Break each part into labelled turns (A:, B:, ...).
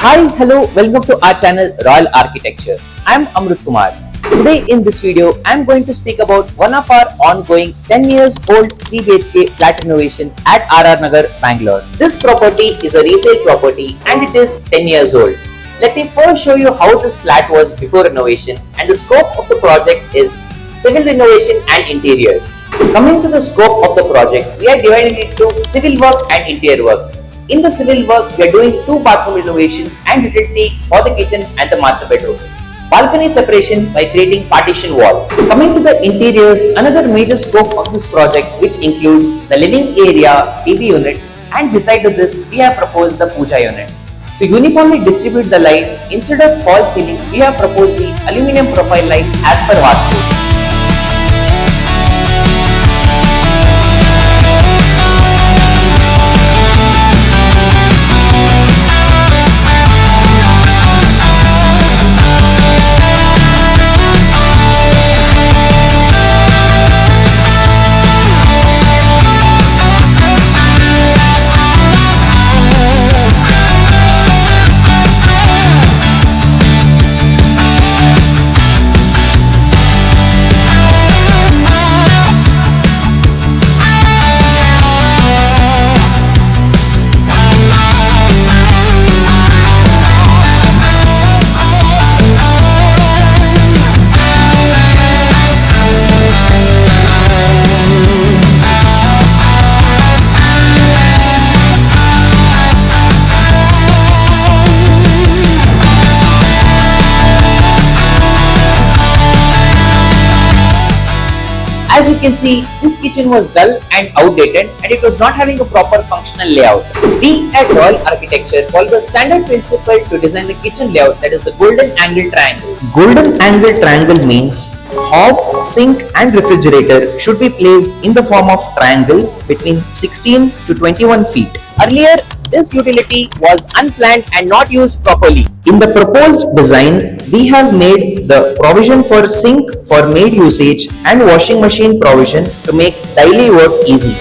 A: Hi, hello, welcome to our channel Royal Architecture. I am Amruth Kumar. Today in this video, I am going to speak about one of our ongoing 10 years old 3 BHK flat renovation at RR Nagar Bangalore. This property is a resale property and it is 10 years old. Let me first show you how this flat was before renovation, and the scope of the project is civil renovation and interiors. Coming to the scope of the project, we are dividing it into civil work and interior work. In the civil work, we are doing 2 bathroom renovation and utility for the kitchen and the master bedroom. Balcony separation by creating partition wall. Coming to the interiors, another major scope of this project, which includes the living area, TV unit, and beside to this, we have proposed the puja unit. To uniformly distribute the lights, instead of false ceiling, we have proposed the aluminium profile lights as per vastu. As you can see, this kitchen was dull and outdated and it was not having a proper functional layout. We at Royal Architecture follow the standard principle to design the kitchen layout, that is the golden angle triangle. Golden angle triangle means hob, sink and refrigerator should be placed in the form of triangle between 16 to 21 feet. Earlier, this utility was unplanned and not used properly. In the proposed design, we have made the provision for sink for maid usage and washing machine provision to make daily work easy.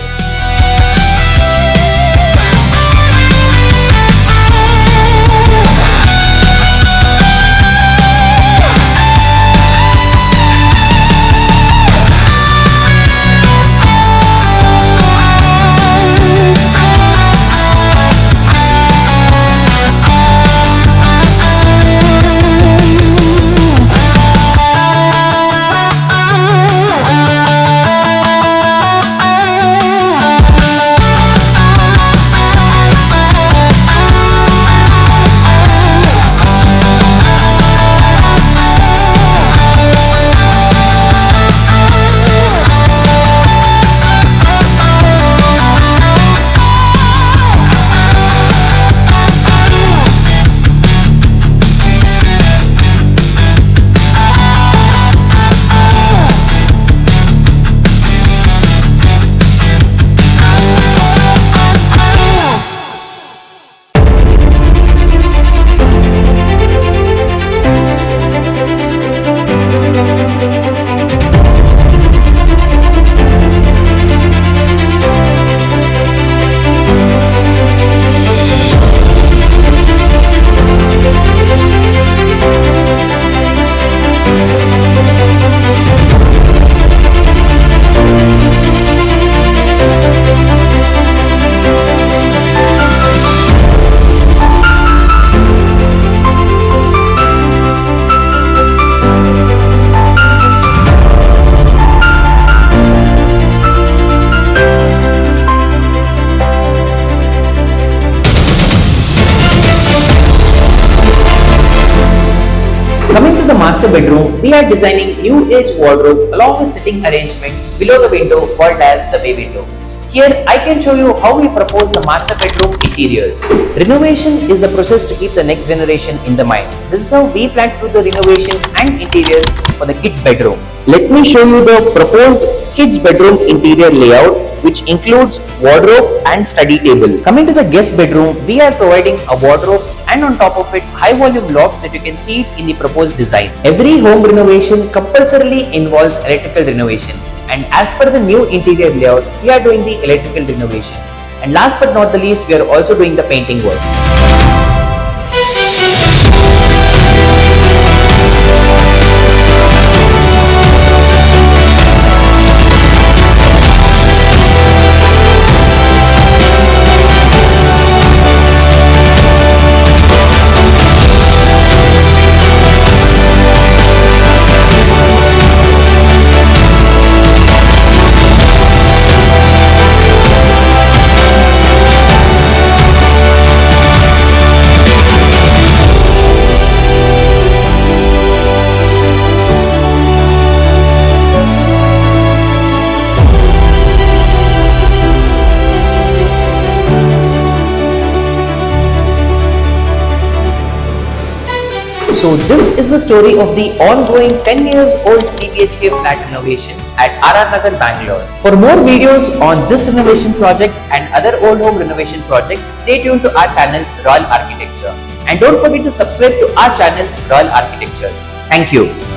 A: Coming to the master bedroom, we are designing new age wardrobe along with sitting arrangements below the window called as the bay window. Here I can show you how we propose the master bedroom interiors. Renovation is the process to keep the next generation in the mind. This is how we plan to do the renovation and interiors for the kids bedroom. Let me show you the proposed kids bedroom interior layout, which includes wardrobe and study table. Coming to the guest bedroom, we are providing a wardrobe and on top of it high volume lofts that you can see it in the proposed design. Every home renovation compulsorily involves electrical renovation, and as per the new interior layout, we are doing the electrical renovation. And last but not the least, we are also doing the painting work. So this is the story of the ongoing 10 years old 3 BHK flat renovation at RR Nagar Bangalore. For more videos on this renovation project and other old home renovation project, stay tuned to our channel Royal Architecture. And don't forget to subscribe to our channel Royal Architecture. Thank you.